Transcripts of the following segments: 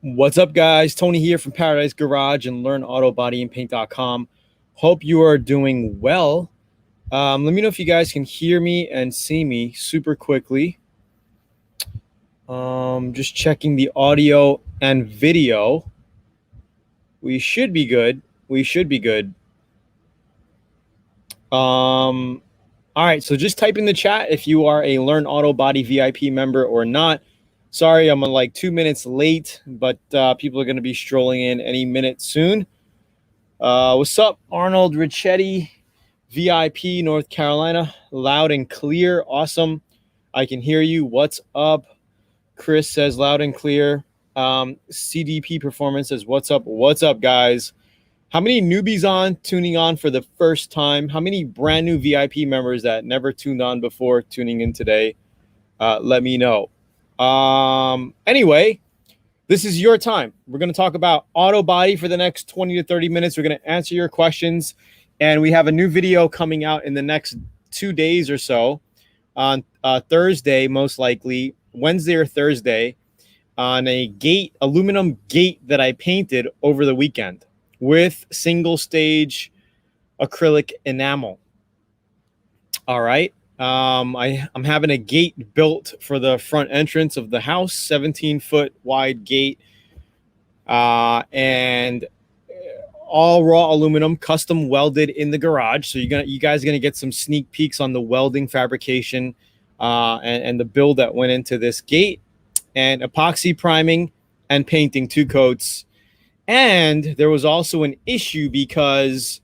What's up, guys? Tony here from Paradice Garage and LearnAutoBodyandPaint.com. Hope you are doing well. Let me know if you guys can hear me and see me super quickly. Just checking the audio and video. We should be good. We should be good. All right, so just type in the chat if you are a Learn Auto Body VIP member or not. Sorry, I'm like 2 minutes late, but people are going to be strolling in any minute soon. What's up, Arnold Ricchetti, VIP, North Carolina, loud and clear. Awesome. I can hear you. What's up? Chris says loud and clear. CDP Performance says, what's up? What's up, guys? How many newbies tuning on for the first time? How many brand new VIP members that never tuned on before tuning in today? Let me know. Anyway, this is your time. We're going to talk about auto body for the next 20 to 30 minutes. We're going to answer your questions. And we have a new video coming out in the next 2 days or so on Thursday, most likely, Wednesday or Thursday, on a gate, aluminum gate that I painted over the weekend with single stage acrylic enamel. All right. I'm having a gate built for the front entrance of the house, 17-foot wide gate, and all raw aluminum, custom welded in the garage. So you guys are gonna get some sneak peeks on the welding fabrication and the build that went into this gate, and epoxy priming and painting 2 coats. And there was also an issue because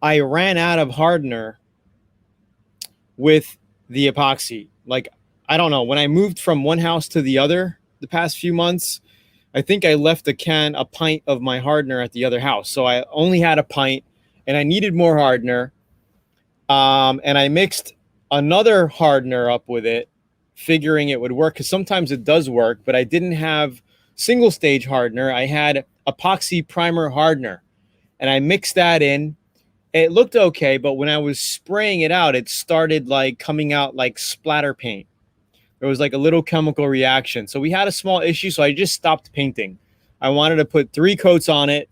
I ran out of hardener with the epoxy. Like, I don't know, when I moved from one house to the other the past few months, I think I left a pint of my hardener at the other house. So I only had a pint and I needed more hardener. And I mixed another hardener up with it, figuring it would work, because sometimes it does work, but I didn't have single stage hardener. I had epoxy primer hardener and I mixed that in. It looked okay, but when I was spraying it out, it started like coming out like splatter paint. There was like a little chemical reaction. So we had a small issue, so I just stopped painting. I wanted to put 3 coats on it,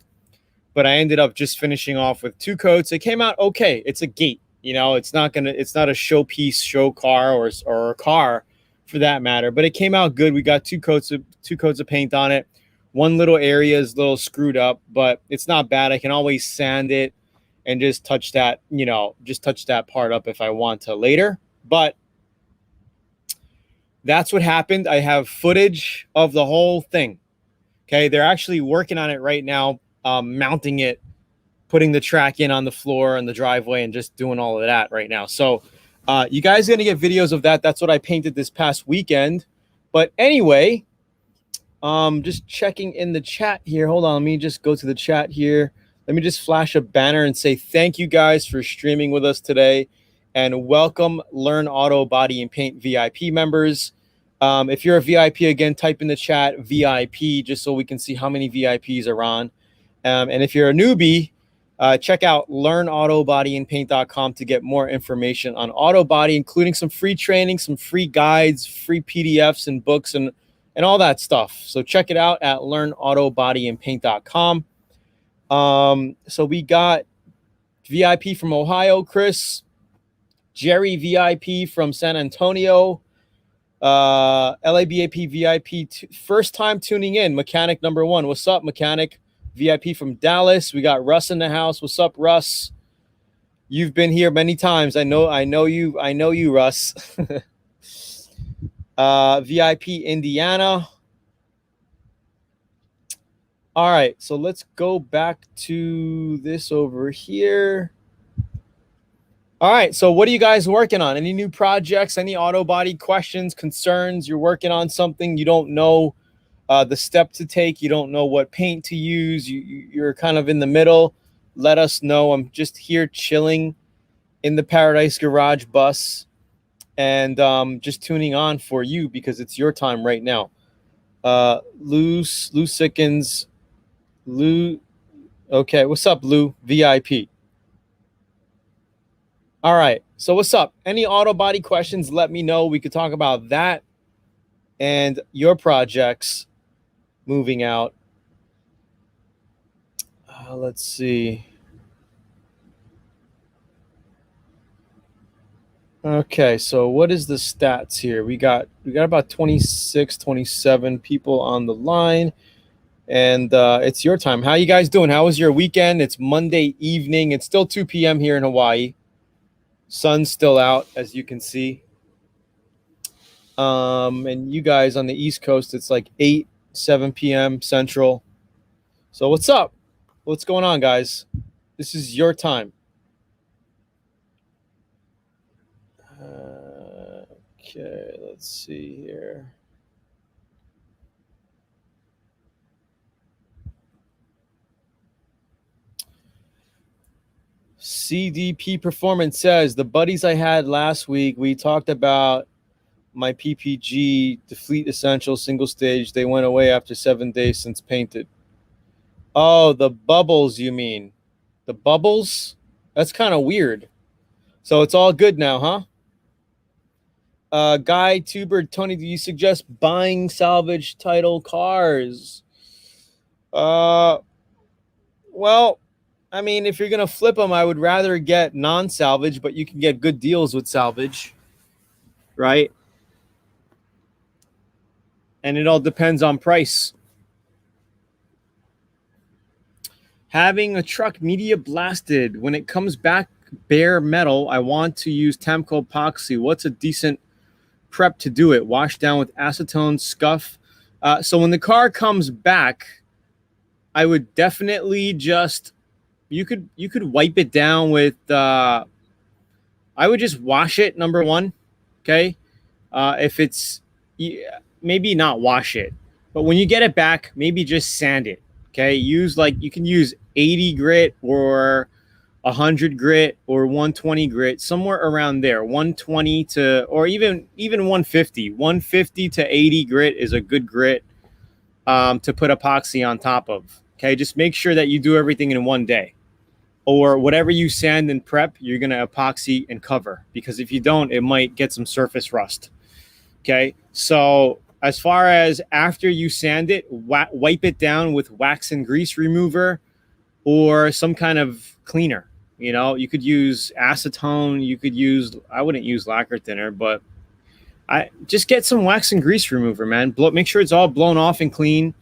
but I ended up just finishing off with 2 coats. It came out okay. It's a gate, you know, it's not a showpiece, show car or a car for that matter, but it came out good. We got 2 coats of paint on it. One little area is a little screwed up, but it's not bad. I can always sand it and just touch that, you know, just touch that part up if I want to later. But that's what happened. I have footage of the whole thing. Okay, they're actually working on it right now, mounting it, putting the track in on the floor and the driveway and just doing all of that right now. So you guys are going to get videos of that. That's what I painted this past weekend. But anyway, just checking in the chat here. Hold on, let me just go to the chat here. Let me just flash a banner and say thank you guys for streaming with us today, and welcome Learn Auto Body and Paint VIP members. If you're a VIP, again, type in the chat VIP just so we can see how many VIPs are on. And if you're a newbie, check out LearnAutoBodyandPaint.com to get more information on auto body, including some free training, some free guides, free PDFs and books and all that stuff. So check it out at LearnAutoBodyandPaint.com. So we got VIP from Ohio, Chris, Jerry VIP from San Antonio, LABAP VIP, first time tuning in, Mechanic number 1. What's up, Mechanic? VIP from Dallas. We got Russ in the house. What's up, Russ? You've been here many times. I know you, Russ. VIP Indiana. All right, so let's go back to this over here. All right, so what are you guys working on? Any new projects, any auto body questions, concerns? You're working on something, you don't know the step to take, you don't know what paint to use, you're kind of in the middle. Let us know. I'm just here chilling in the Paradice Garage bus and just tuning on for you because it's your time right now. Lou Sickens. Lou, okay, what's up, Lou? VIP. All right, so what's up? Any auto body questions, let me know. We could talk about that and your projects moving out Let's see. Okay, so what is the stats here? We got about 26, 27 people on the line, and it's your time. How you guys doing? How was your weekend? It's Monday evening. It's still 2 p.m. here in Hawaii. Sun's still out, as you can see. And you guys on the East Coast, it's like 8, 7 p.m. Central. So what's up? What's going on, guys? This is your time. Okay, let's see here. CDP Performance says, the buddies I had last week, we talked about my PPG, the Fleet Essential single stage. They went away after 7 days since painted. Oh, the bubbles, you mean? The bubbles? That's kind of weird. So it's all good now, huh? Guy Tuber, Tony, do you suggest buying salvage title cars? Well, I mean, if you're going to flip them, I would rather get non-salvage, but you can get good deals with salvage, right? And it all depends on price. Having a truck media blasted. When it comes back bare metal, I want to use Tamco Epoxy. What's a decent prep to do it? Wash down with acetone, scuff. So when the car comes back, I would definitely just, you could wipe it down with, I would just wash it, number one, okay? If it's, maybe not wash it, but when you get it back, maybe just sand it, okay? Use like, you can use 80 grit or 100 grit or 120 grit, somewhere around there. 120 to, or even 150. 150 to 80 grit is a good grit to put epoxy on top of. Okay, just make sure that you do everything in one day. Or whatever you sand and prep, you're going to epoxy and cover. Because if you don't, it might get some surface rust. Okay, so as far as after you sand it, wipe it down with wax and grease remover or some kind of cleaner. You know, you could use acetone. You could use, I wouldn't use lacquer thinner, but I just get some wax and grease remover, man. Make sure it's all blown off and clean.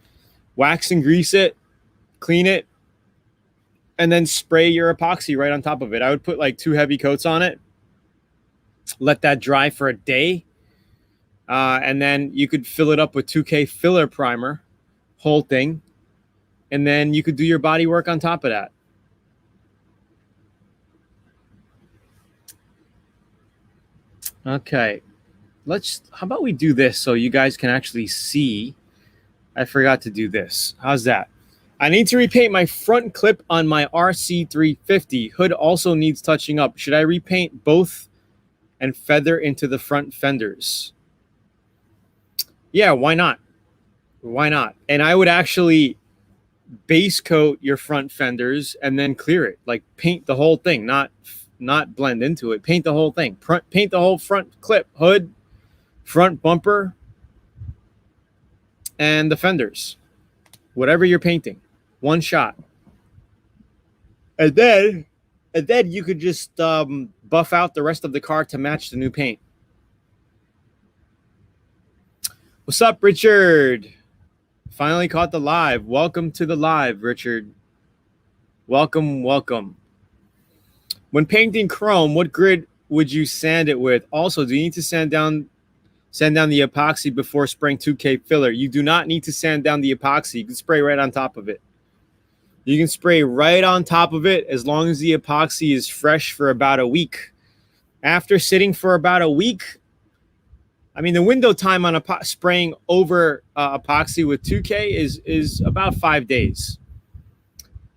Wax and grease it, clean it, and then spray your epoxy right on top of it. I would put like 2 heavy coats on it. Let that dry for a day. And then you could fill it up with 2K filler primer, whole thing. And then you could do your body work on top of that. Okay. How about we do this so you guys can actually see? I forgot to do this. How's that? I need to repaint my front clip on my RC350. Hood also needs touching up. Should I repaint both and feather into the front fenders? Yeah, why not? Why not? And I would actually base coat your front fenders and then clear it. Like paint the whole thing, not blend into it. Paint the whole thing. Paint the whole front clip, hood, front bumper, and the fenders. Whatever you're painting. One shot. And then you could just buff out the rest of the car to match the new paint. What's up, Richard? Finally caught the live. Welcome to the live, Richard. Welcome, welcome. When painting chrome, what grit would you sand it with? Also, do you need to sand down the epoxy before spraying 2K filler? You do not need to sand down the epoxy. You can spray right on top of it. You can spray right on top of it as long as the epoxy is fresh for about a week. After sitting for about a week, I mean, the window time on spraying over epoxy with 2K is about 5 days.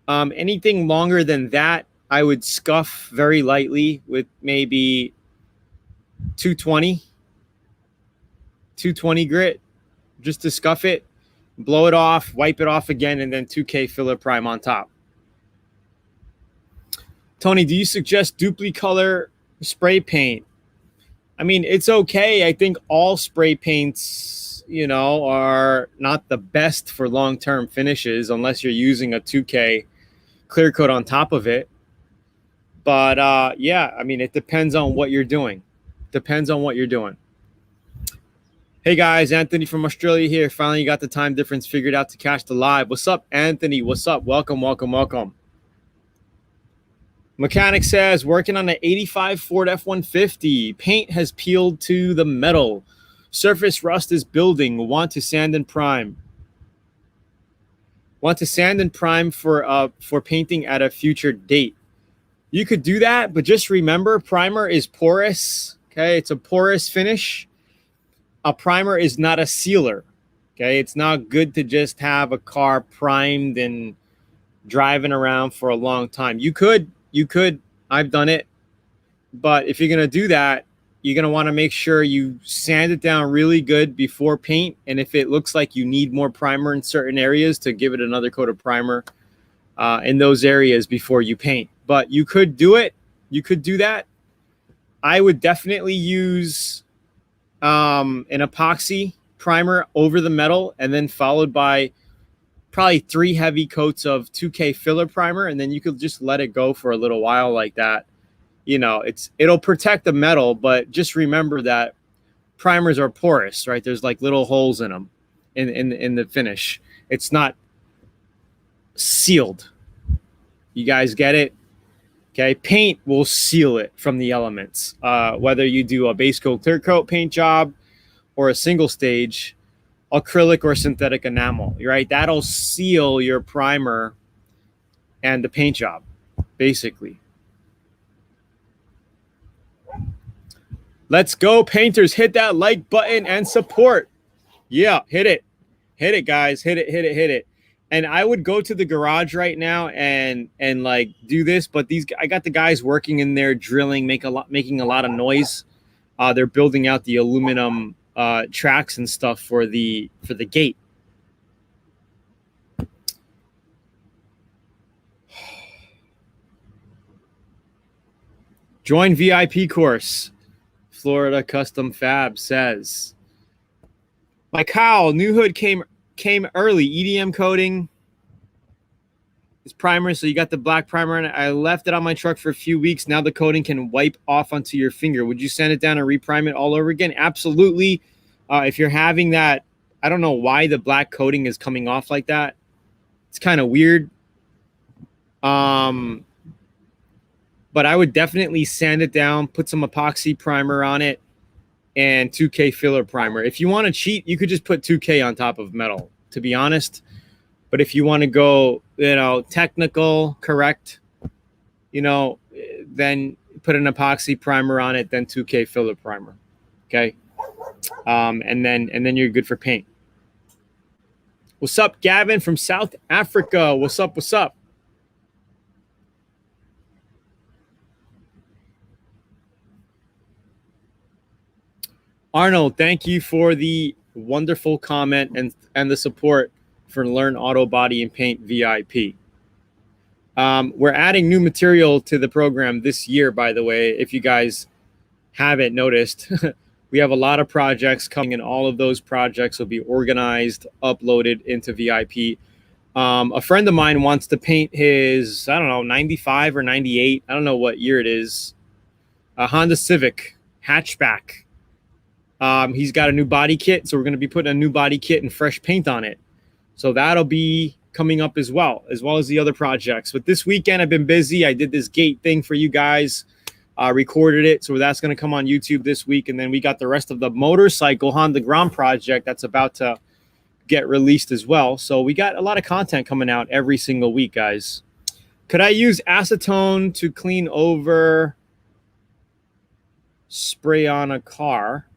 Anything longer than that, I would scuff very lightly with maybe 220 grit just to scuff it, blow it off, wipe it off again, and then 2K filler prime on top. Tony, do you suggest duplicolor spray paint? I mean, it's okay. I think all spray paints, you know, are not the best for long-term finishes unless you're using a 2K clear coat on top of it. But yeah, I mean, it depends on what you're doing. Depends on what you're doing. Hey guys, Anthony from Australia here. Finally got the time difference figured out to catch the live. What's up, Anthony? What's up? Welcome, welcome, welcome. Mechanic says, working on an 85 Ford F150. Paint has peeled to the metal. Surface rust is building. Want to sand and prime. Want to sand and prime for painting at a future date. You could do that, but just remember, primer is porous. Okay, it's a porous finish. A primer is not a sealer. Okay, it's not good to just have a car primed and driving around for a long time. You could, I've done it. But if you're going to do that, you're going to want to make sure you sand it down really good before paint. And if it looks like you need more primer in certain areas, to give it another coat of primer in those areas before you paint. But you could do it. You could do that. I would definitely use an epoxy primer over the metal, and then followed by probably 3 heavy coats of 2K filler primer, and then you could just let it go for a little while like that. You know, it'll protect the metal, but just remember that primers are porous, right? There's like little holes in them in the finish. It's not sealed. You guys get it? Okay, paint will seal it from the elements. Whether you do a base coat, clear coat paint job, or a single stage, acrylic or synthetic enamel, right? That'll seal your primer and the paint job, basically. Let's go, painters. Hit that like button and support. Yeah, hit it. Hit it, guys. Hit it, hit it, hit it. And I would go to the garage right now and like do this, but I got the guys working in there drilling, making a lot of noise. They're building out the aluminum tracks and stuff for the gate. Join VIP course. Florida Custom Fab says. My Kyle, new hood came early. EDM coating. It's primer, so you got the black primer on it. I left it on my truck for a few weeks. Now the coating can wipe off onto your finger. Would you sand it down and reprime it all over again? Absolutely. If you're having that, I don't know why the black coating is coming off like that. It's kind of weird. But I would definitely sand it down, put some epoxy primer on it, and 2K filler primer. If you want to cheat, you could just put 2K on top of metal, to be honest. But if you want to go, technical, correct, then put an epoxy primer on it, then 2K filler primer. Okay. And then you're good for paint. What's up, Gavin from South Africa? What's up? What's up? Arnold, thank you for the wonderful comment and the support for Learn Autobody and Paint VIP. We're adding new material to the program this year, by the way, if you guys haven't noticed. We have a lot of projects coming, and all of those projects will be organized, uploaded into VIP. A friend of mine wants to paint his, 95 or 98. I don't know what year it is. A Honda Civic hatchback. He's got a new body kit, so we're going to be putting a new body kit and fresh paint on it. So that'll be coming up as well as the other projects. But this weekend I've been busy. I did this gate thing for you guys, recorded it. So that's going to come on YouTube this week. And then we got the rest of the motorcycle Honda Grand project that's about to get released as well. So we got a lot of content coming out every single week, guys. Could I use acetone to clean over spray on a car?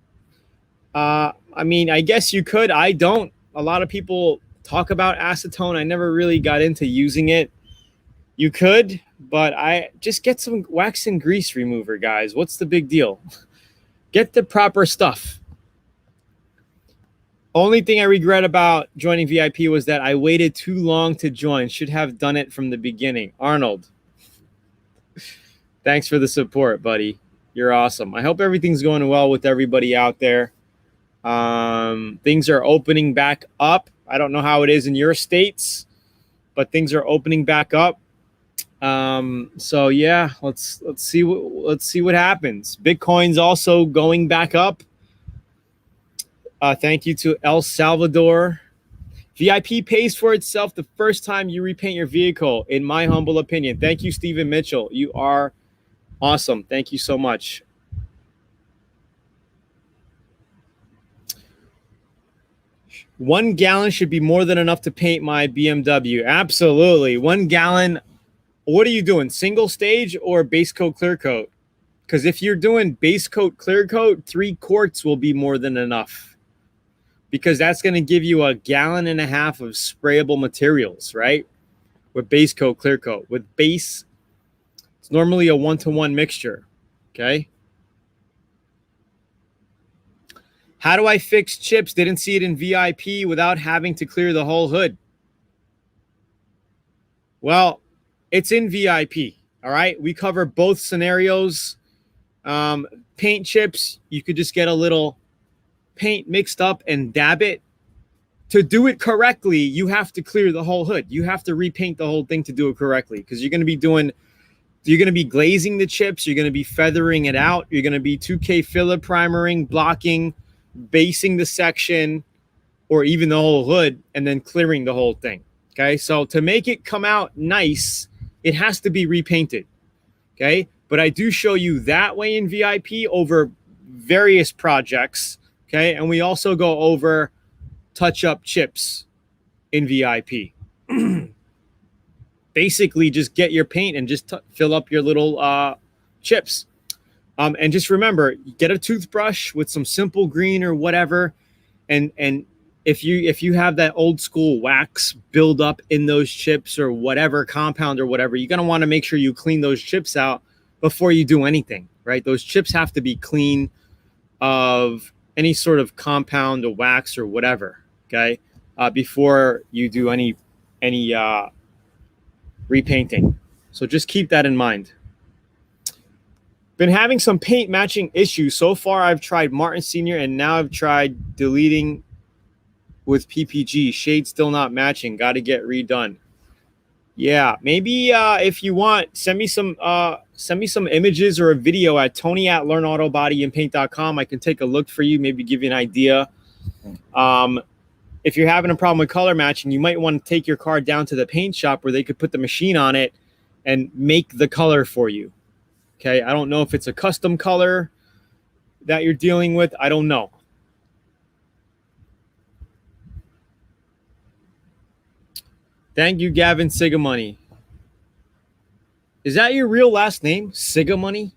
I mean, I guess you could. I don't. A lot of people talk about acetone. I never really got into using it. You could, but I just get some wax and grease remover, guys. What's the big deal? Get the proper stuff. Only thing I regret about joining VIP was that I waited too long to join. Should have done it from the beginning. Arnold, thanks for the support, buddy. You're awesome. I hope everything's going well with everybody out there. Things are opening back up. I don't know how it is in your states, but things are opening back up. So yeah, let's see what happens. Bitcoin's also going back up. Thank you to El Salvador. VIP pays for itself the first time you repaint your vehicle, in my humble opinion. Thank you, Stephen Mitchell. You are awesome. Thank you so much. One gallon should be more than enough to paint my BMW. Absolutely. 1 gallon. What are you doing? Single stage or base coat, clear coat? Because if you're doing base coat, clear coat, 3 quarts will be more than enough. Because that's going to give you 1.5 gallons of sprayable materials, right? With base coat, clear coat. With base, it's normally a 1-to-1 mixture. Okay. How do I fix chips? Didn't see it in VIP without having to clear the whole hood. Well, it's in VIP. All right. We cover both scenarios. Paint chips, you could just get a little paint mixed up and dab it. To do it correctly, you have to clear the whole hood. You have to repaint the whole thing to do it correctly, because you're going to be glazing the chips. You're going to be feathering it out. You're going to be 2K filler primering, blocking, basing the section, or even the whole hood, and then clearing the whole thing. Okay. So to make it come out nice, it has to be repainted. Okay. But I do show you that way in VIP over various projects. Okay. And we also go over touch-up chips in VIP. Basically, just get your paint and just fill up your little chips. And just remember, get a toothbrush with some simple green or whatever. And if you have that old school wax build up in those chips or whatever, compound or whatever, you're going to want to make sure you clean those chips out before you do anything, right? Those chips have to be clean of any sort of compound or wax or whatever, okay, before you do any repainting. So just keep that in mind. Been having some paint matching issues. So far, I've tried Martin Senior, and now I've tried deleting with PPG. Shade still not matching. Got to get redone. Yeah, maybe if you want, send me some images or a video at Tony@learnautobody and paint.com. I can take a look for you, maybe give you an idea. If you're having a problem with color matching, you might want to take your car down to the paint shop where they could put the machine on it and make the color for you. Okay, I don't know if it's a custom color that you're dealing with. I don't know. Thank you, Gavin Sigamoney. Is that your real last name, Sigamoney?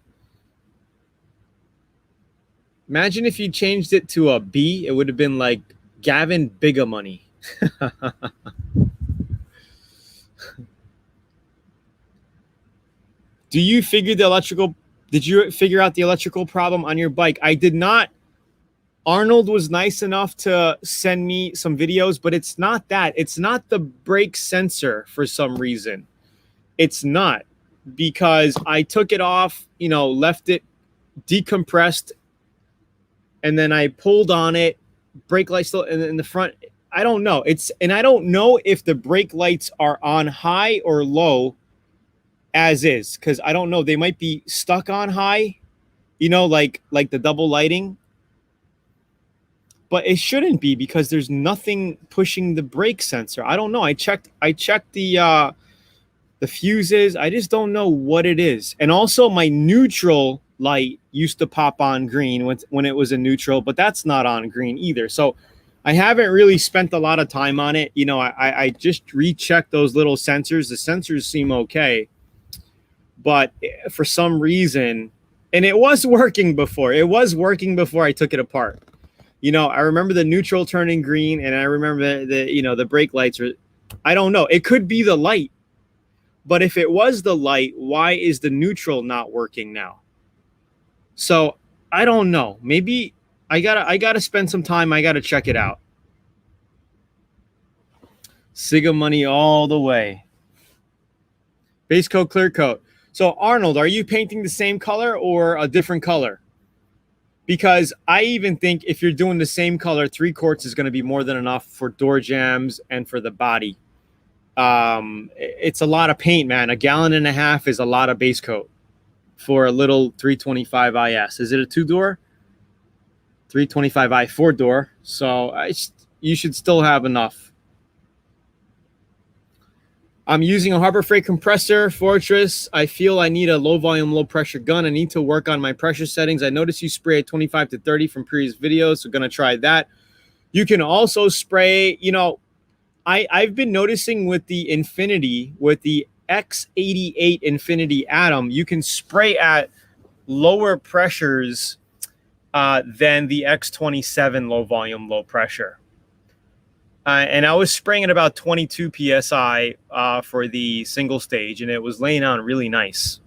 Imagine if you changed it to a B, it would have been like Gavin Bigamoney. Did you figure out the electrical problem on your bike? I did not. Arnold was nice enough to send me some videos, but it's not that. It's not the brake sensor for some reason. It's not, because I took it off, left it decompressed, and then I pulled on it, brake light still in the front. I don't know. And I don't know if the brake lights are on high or low as is, because I don't know. They might be stuck on high, like the double lighting. But it shouldn't be, because there's nothing pushing the brake sensor. I don't know. I checked the fuses. I just don't know what it is. And also my neutral light used to pop on green when it was a neutral, but that's not on green either. So I haven't really spent a lot of time on it. I just rechecked those little sensors. The sensors seem okay, but for some reason, and it was working before. It was working before I took it apart. I remember the neutral turning green, and I remember the brake lights are, I don't know. It could be the light, but if it was the light, why is the neutral not working now? So I don't know. Maybe I gotta spend some time. I gotta check it out. Siga money all the way. Base coat, clear coat. So Arnold, are you painting the same color or a different color? Because I even think if you're doing the same color, 3 quarts is going to be more than enough for door jambs and for the body. It's a lot of paint, man. 1.5 gallons is a lot of base coat for a little 325 IS. Is it a 2-door? 325i 4-door. So you should still have enough. I'm using a Harbor Freight compressor, Fortress. I feel I need a low volume, low pressure gun. I need to work on my pressure settings. I noticed you spray at 25 to 30 from previous videos, so going to try that. You can also spray, you know, I've been noticing with the Infinity, with the X88 Infinity Atom, you can spray at lower pressures than the X27 low volume, low pressure. And I was spraying at about 22 PSI for the single stage, and it was laying on really nice.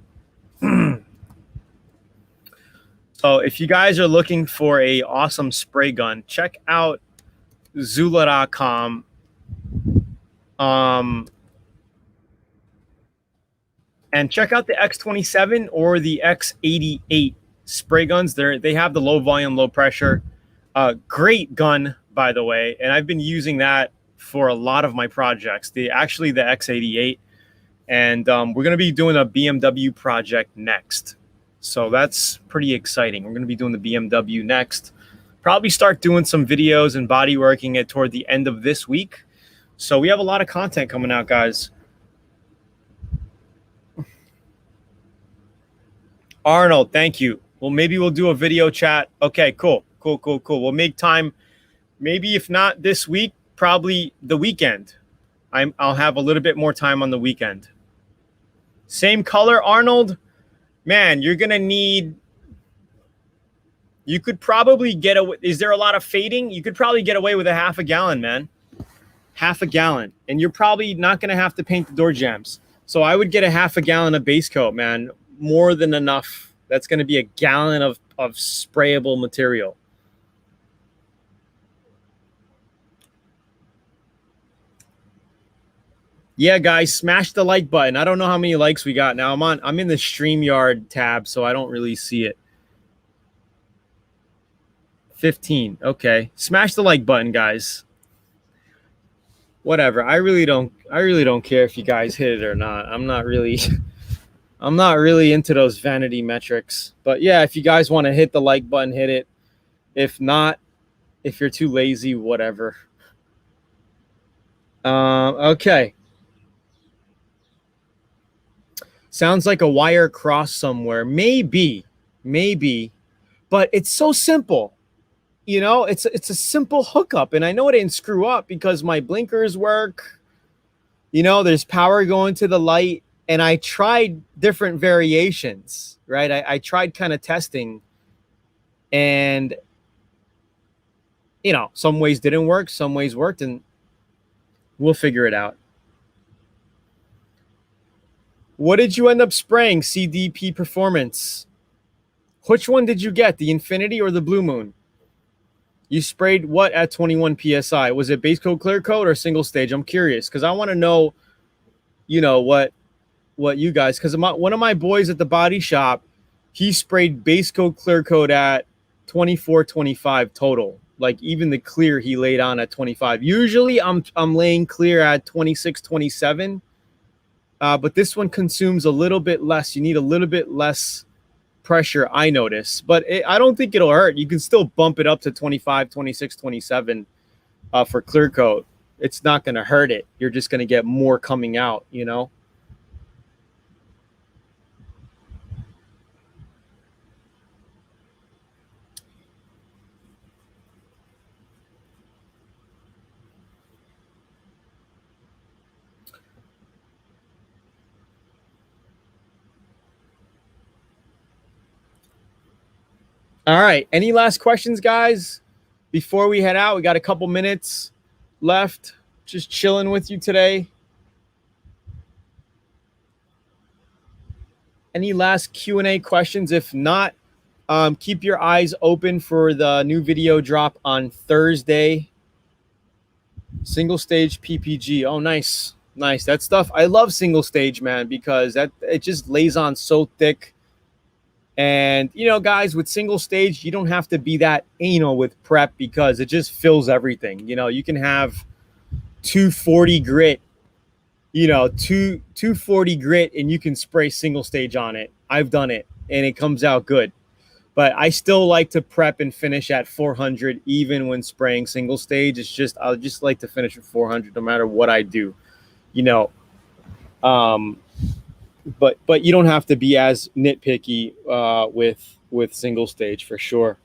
So if you guys are looking for a awesome spray gun, check out Zula.com. And check out the X27 or the X88 spray guns. They have the low volume, low pressure. Great gun, by the way. And I've been using that for a lot of my projects. Actually the X88. And we're going to be doing a BMW project next. So that's pretty exciting. We're going to be doing the BMW next. Probably start doing some videos and body working it toward the end of this week. So we have a lot of content coming out, guys. Arnold, thank you. Well, maybe we'll do a video chat. Okay, cool. We'll make time. Maybe if not this week, probably the weekend. I'll have a little bit more time on the weekend. Same color, Arnold. Man, you're going to need... You could probably get away... Is there a lot of fading? You could probably get away with a 1/2 gallon, man. 1/2 gallon. And you're probably not going to have to paint the door jambs. So I would get a 1/2 gallon of base coat, man. More than enough. That's going to be 1 gallon of sprayable material. Yeah, guys, smash the like button. I don't know how many likes we got now. I'm in the StreamYard tab, so I don't really see it. 15. Okay. Smash the like button, guys. Whatever. I really don't care if you guys hit it or not. I'm not really into those vanity metrics. But yeah, if you guys want to hit the like button, hit it. If not, if you're too lazy, whatever. Okay. Sounds like a wire cross somewhere. Maybe. But it's so simple. You know, it's a simple hookup. And I know it didn't screw up because my blinkers work. You know, there's power going to the light. And I tried different variations, right? I tried kind of testing. And, you know, some ways didn't work. Some ways worked. And we'll figure it out. What did you end up spraying, CDP Performance? Which one did you get, the Infinity or the Blue Moon? You sprayed what at 21 PSI? Was it base coat, clear coat, or single stage? I'm curious because I want to know, you know, what you guys, because one of my boys at the body shop, he sprayed base coat, clear coat at 24, 25 total. Like even the clear he laid on at 25. Usually I'm laying clear at 26, 27. But this one consumes a little bit less. You need a little bit less pressure, I notice. But I don't think it'll hurt. You can still bump it up to 25, 26, 27 for clear coat. It's not going to hurt it. You're just going to get more coming out, you know? All right. Any last questions, guys? Before we head out, we got a couple minutes left. Just chilling with you today. Any last Q&A questions? If not, keep your eyes open for the new video drop on Thursday. Single stage PPG. Oh, nice. Nice. That stuff. I love single stage, man, because it just lays on so thick. And, you know, guys, with single stage, you don't have to be that anal with prep because it just fills everything. You know, you can have 240 grit you know, 240 grit, and you can spray single stage on it. I've done it, and it comes out good. But I still like to prep and finish at 400, even when spraying single stage. It's just I just like to finish at 400, no matter what I do. You know, um, but you don't have to be as nitpicky with single stage for sure.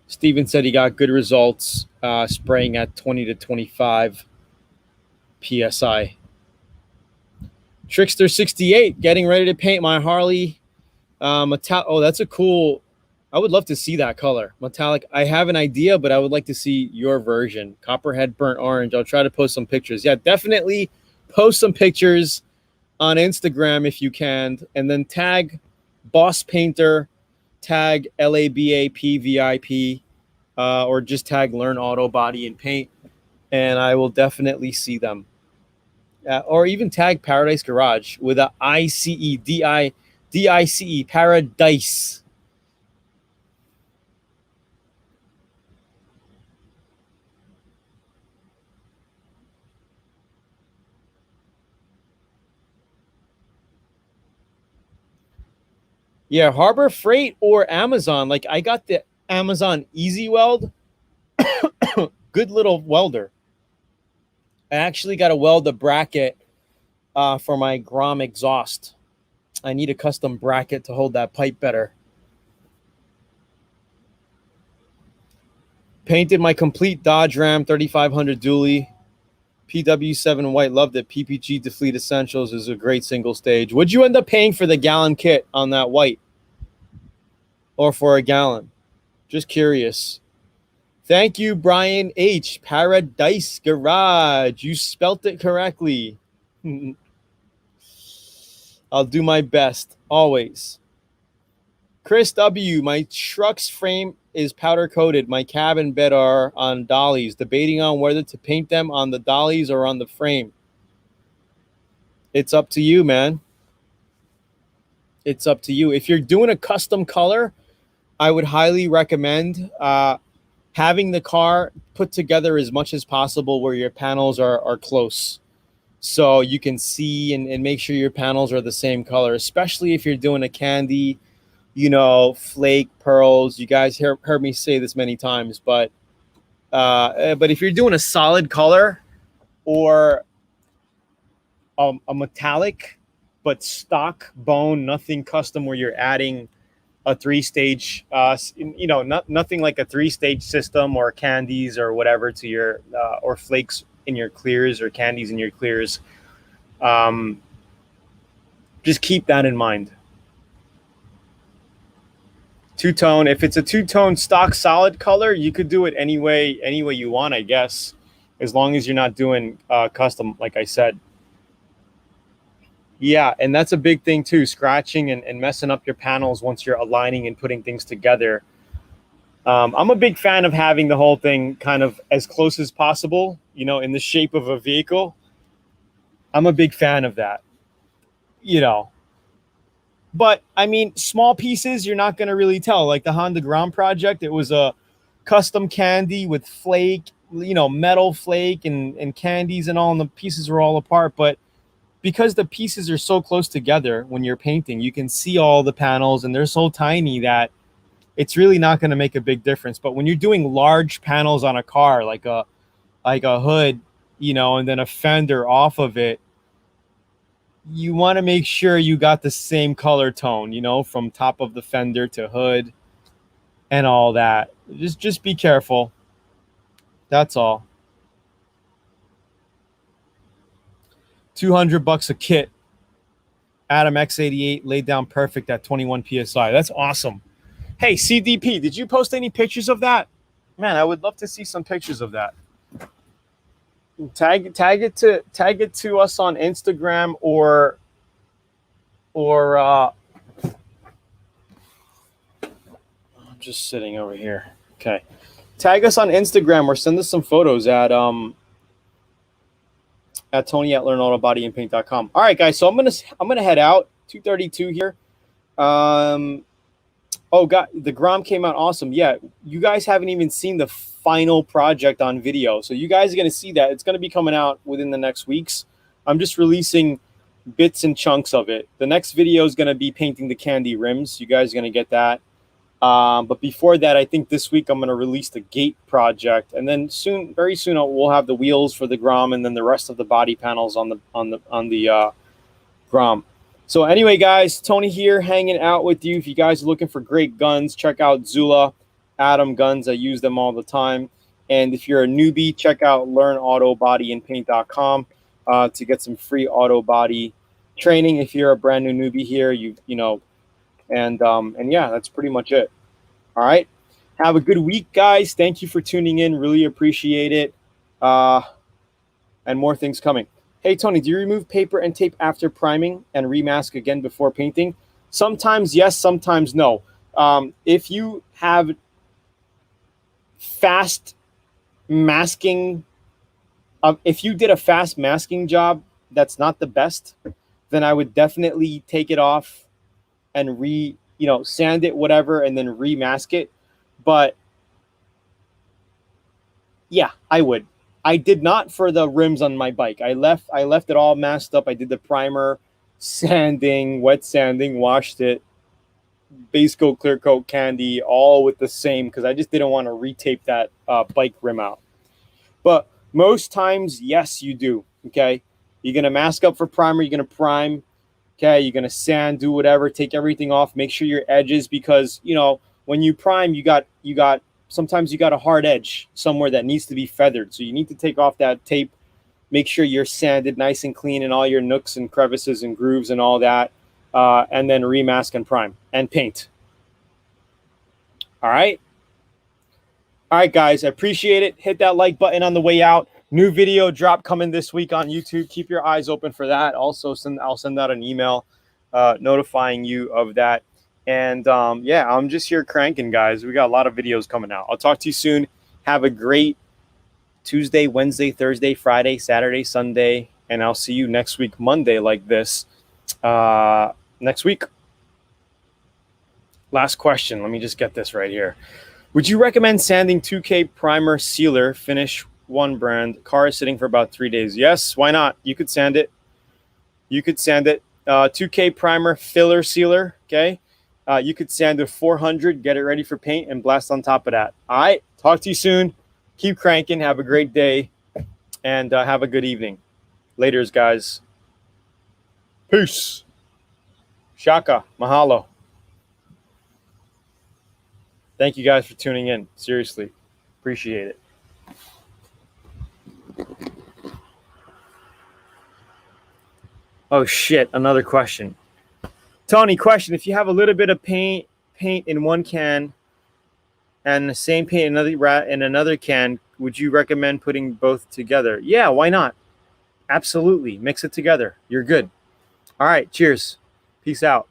Steven said he got good results spraying at 20 to 25 psi. Trickster 68 getting ready to paint my Harley oh, that's a cool. I would love to see that color metallic. I have an idea, but I would like to see your version. Copperhead burnt orange. I'll try to post some pictures. Yeah, definitely post some pictures on Instagram if you can, and then tag Boss Painter, tag LABAPVIP, or just tag Learn Auto Body and Paint, and I will definitely see them. Or even tag Paradise Garage with a ICE Paradice. Yeah, Harbor Freight or Amazon. Like I got the Amazon Easy Weld, good little welder. I actually got to weld a bracket for my Grom exhaust. I need a custom bracket to hold that pipe better. Painted my complete Dodge Ram 3500 dually. PW7 white, loved it. PPG Defleet Essentials is a great single stage. Would you end up paying for the gallon kit on that white? Or for a gallon? Just curious. Thank you, Brian H. Paradice Garage. You spelt it correctly. I'll do my best, always. Chris W. My truck's frame is powder coated. My cab and bed are on dollies. Debating on whether to paint them on the dollies or on the frame. It's up to you, man. It's up to you. If you're doing a custom color, I would highly recommend having the car put together as much as possible where your panels are close. So you can see and make sure your panels are the same color, especially if you're doing a candy, you know, flake, pearls. You guys heard me say this many times, but if you're doing a solid color or a metallic, but stock bone, nothing custom where you're adding a three-stage, you know, nothing like a three-stage system or candies or whatever to your, or flakes in your clears or candies in your clears. Just keep that in mind. Two-tone, if it's a two-tone stock solid color, you could do it any way you want, I guess, as long as you're not doing custom, like I said. Yeah, and that's a big thing too, scratching and messing up your panels once you're aligning and putting things together. I'm a big fan of having the whole thing kind of as close as possible, you know, in the shape of a vehicle. I'm a big fan of that, you know. But I mean, small pieces, you're not going to really tell. Like the Honda Ground project, it was a custom candy with flake, you know, metal flake and candies and all, and the pieces were all apart. But because the pieces are so close together when you're painting, you can see all the panels and they're so tiny that it's really not going to make a big difference. But when you're doing large panels on a car, like a hood, you know, and then a fender off of it, you want to make sure you got the same color tone, you know, from top of the fender to hood and all that. Just be careful. That's all. $200 a kit. Adam X88 laid down perfect at 21 psi. That's awesome. Hey, CDP, did you post any pictures of that? Man, I would love to see some pictures of that. Tag it to us on Instagram or I'm just sitting over here. Okay. Tag us on Instagram or send us some photos at Tony at learnautobodyandpaint.com. All right, guys. So I'm gonna head out. 2:32 here. Oh, God, the Grom came out awesome. Yeah, you guys haven't even seen the final project on video. So you guys are going to see that. It's going to be coming out within the next weeks. I'm just releasing bits and chunks of it. The next video is going to be painting the candy rims. You guys are going to get that. But before that, I think this week I'm going to release the gate project, and then soon, very soon, we'll have the wheels for the Grom, and then the rest of the body panels on the Grom. So anyway, guys, Tony here, hanging out with you. If you guys are looking for great guns, check out Zula, Adam Guns. I use them all the time. And if you're a newbie, check out learnautobodyandpaint.com to get some free auto body training. If you're a brand new newbie here, you know. And yeah, that's pretty much it. All right. Have a good week, guys. Thank you for tuning in. Really appreciate it. And more things coming. Hey, Tony, do you remove paper and tape after priming and remask again before painting? Sometimes yes, sometimes no. If you have fast masking, if you did a fast masking job that's not the best, then I would definitely take it off and sand it, whatever, and then remask it. But yeah, I would. I did not for the rims on my bike. I left it all masked up. I did the primer, sanding, wet sanding, washed it, base coat, clear coat, candy, all with the same, because I just didn't want to retape that bike rim out. But most times, yes, you do. Okay, you're gonna mask up for primer. You're gonna prime. Okay, you're gonna sand, do whatever, take everything off, make sure your edges, because when you prime, sometimes you got a hard edge somewhere that needs to be feathered. So you need to take off that tape, make sure you're sanded nice and clean in all your nooks and crevices and grooves and all that, and then remask and prime and paint. All right. All right, guys, I appreciate it. Hit that like button on the way out. New video drop coming this week on YouTube. Keep your eyes open for that. Also, I'll send out an email notifying you of that. And yeah, I'm just here cranking, guys. We got a lot of videos coming out. I'll talk to you soon. Have a great Tuesday, Wednesday, Thursday, Friday, Saturday, Sunday. And I'll see you next week, Monday, like this. Next week. Last question. Let me just get this right here. Would you recommend sanding 2K primer sealer finish one brand? Car is sitting for about 3 days. Yes, why not? You could sand it. 2K primer filler sealer, okay? You could sand with 400, get it ready for paint, and blast on top of that. All right, talk to you soon. Keep cranking. Have a great day, and have a good evening. Laters, guys. Peace. Shaka. Mahalo. Thank you guys for tuning in. Seriously. Appreciate it. Oh, shit. Another question. Tony, question. If you have a little bit of paint in one can and the same paint in another can, would you recommend putting both together? Yeah, why not? Absolutely. Mix it together. You're good. All right. Cheers. Peace out.